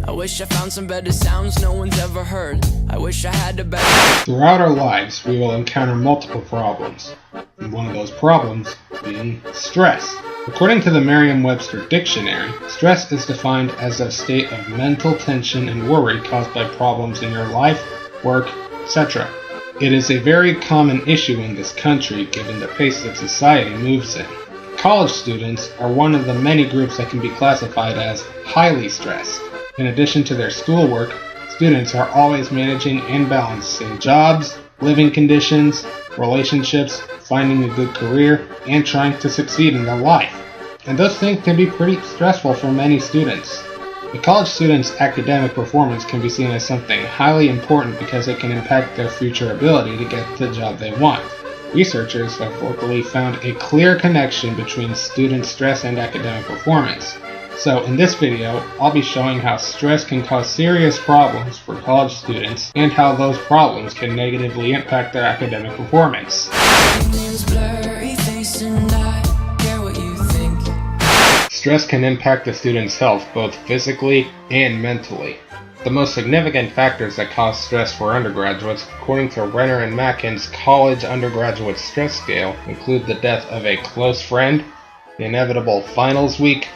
I wish I found some better sounds no one's ever heard. I wish I had a better... Throughout our lives, we will encounter multiple problems, and one of those problems being stress. According to the Merriam-Webster Dictionary, stress is defined as a state of mental tension and worry caused by problems in your life, work, etc. It is a very common issue in this country given the pace that society moves in. College students are one of the many groups that can be classified as highly stressed. In addition to their schoolwork, students are always managing and balancing jobs, living conditions, relationships, finding a good career, and trying to succeed in their life. And those things can be pretty stressful for many students. A college student's academic performance can be seen as something highly important because it can impact their future ability to get the job they want. Researchers have locally found a clear connection between student stress and academic performance. So in this video, I'll be showing how stress can cause serious problems for college students and how those problems can negatively impact their academic performance. Stress can impact a student's health both physically and mentally. The most significant factors that cause stress for undergraduates, according to Renner and Mackin's College Undergraduate Stress Scale, include the death of a close friend, the inevitable finals week,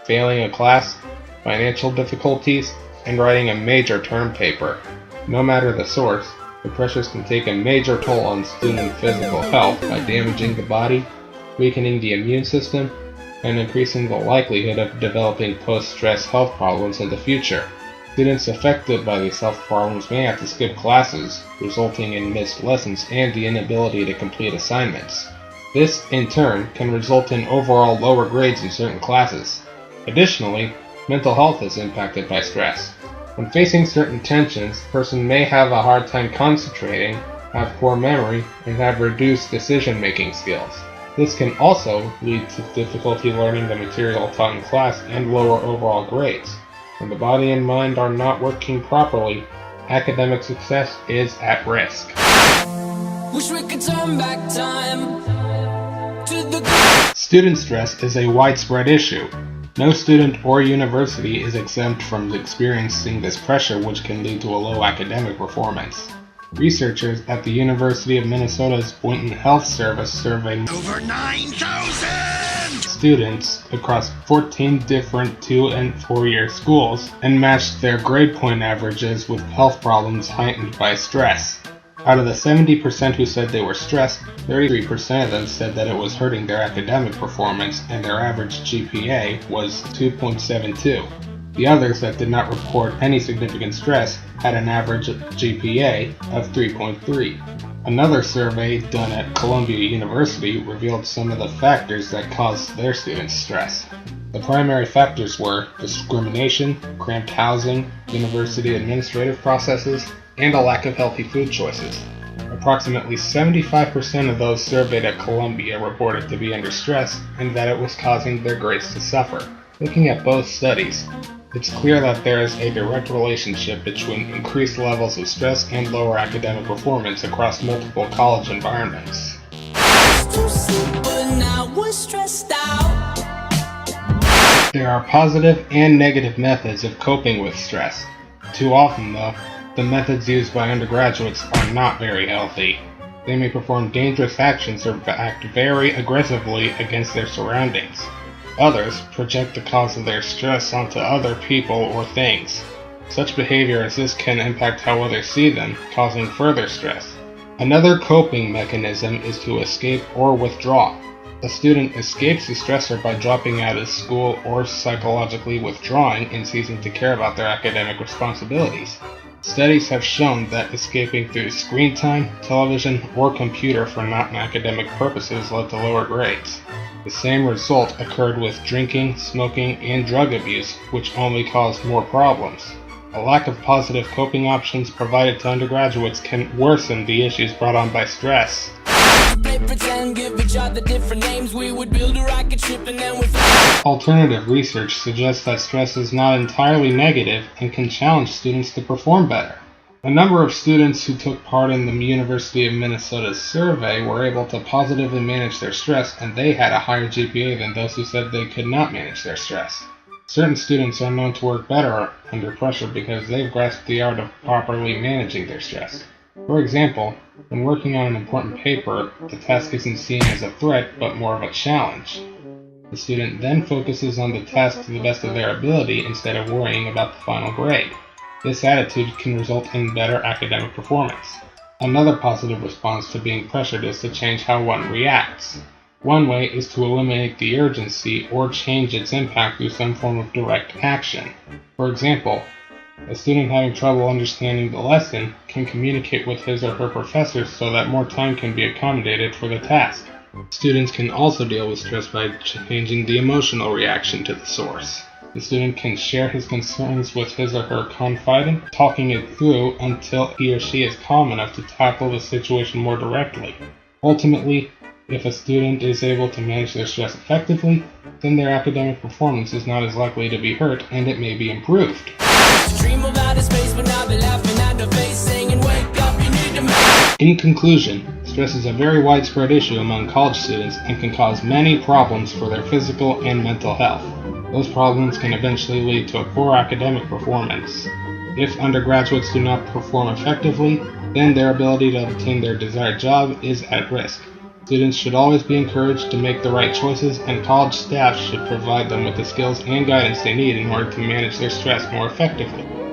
failing a class, financial difficulties, and writing a major term paper. No matter the source, the pressures can take a major toll on student physical health by damaging the body, weakening the immune system, and increasing the likelihood of developing post-stress health problems in the future. Students affected by these health problems may have to skip classes, resulting in missed lessons and the inability to complete assignments. This, in turn, can result in overall lower grades in certain classes. Additionally, mental health is impacted by stress. When facing certain tensions, a person may have a hard time concentrating, have poor memory, and have reduced decision-making skills. This can also lead to difficulty learning the material taught in class and lower overall grades. When the body and mind are not working properly, academic success is at risk. Wish we could turn back time to the... Student stress is a widespread issue. No student or university is exempt from experiencing this pressure, which can lead to a low academic performance. Researchers at the University of Minnesota's Boynton Health Service surveyed over 9,000 students across 14 different 2- and 4-year schools and matched their grade point averages with health problems heightened by stress. Out of the 70% who said they were stressed, 33% of them said that it was hurting their academic performance and their average GPA was 2.72. The others that did not report any significant stress had an average GPA of 3.3. Another survey done at Columbia University revealed some of the factors that caused their students stress. The primary factors were discrimination, cramped housing, university administrative processes, and a lack of healthy food choices. Approximately 75% of those surveyed at Columbia reported to be under stress and that it was causing their grades to suffer. Looking at both studies, it's clear that there is a direct relationship between increased levels of stress and lower academic performance across multiple college environments. There are positive and negative methods of coping with stress. Too often, though, the methods used by undergraduates are not very healthy. They may perform dangerous actions or act very aggressively against their surroundings. Others project the cause of their stress onto other people or things. Such behavior as this can impact how others see them, causing further stress. Another coping mechanism is to escape or withdraw. A student escapes the stressor by dropping out of school or psychologically withdrawing and ceasing to care about their academic responsibilities. Studies have shown that escaping through screen time, television, or computer for non-academic purposes led to lower grades. The same result occurred with drinking, smoking, and drug abuse, which only caused more problems. A lack of positive coping options provided to undergraduates can worsen the issues brought on by stress. Alternative research suggests that stress is not entirely negative and can challenge students to perform better. A number of students who took part in the University of Minnesota's survey were able to positively manage their stress, and they had a higher GPA than those who said they could not manage their stress. Certain students are known to work better under pressure because they've grasped the art of properly managing their stress. For example, when working on an important paper, the task isn't seen as a threat but more of a challenge. The student then focuses on the task to the best of their ability instead of worrying about the final grade. This attitude can result in better academic performance. Another positive response to being pressured is to change how one reacts. One way is to eliminate the urgency or change its impact through some form of direct action. For example, a student having trouble understanding the lesson can communicate with his or her professor so that more time can be accommodated for the task. Students can also deal with stress by changing the emotional reaction to the source. The student can share his concerns with his or her confidant, talking it through until he or she is calm enough to tackle the situation more directly. Ultimately, if a student is able to manage their stress effectively, then their academic performance is not as likely to be hurt and it may be improved. In conclusion, stress is a very widespread issue among college students and can cause many problems for their physical and mental health. Those problems can eventually lead to a poor academic performance. If undergraduates do not perform effectively, then their ability to obtain their desired job is at risk. Students should always be encouraged to make the right choices, and college staff should provide them with the skills and guidance they need in order to manage their stress more effectively.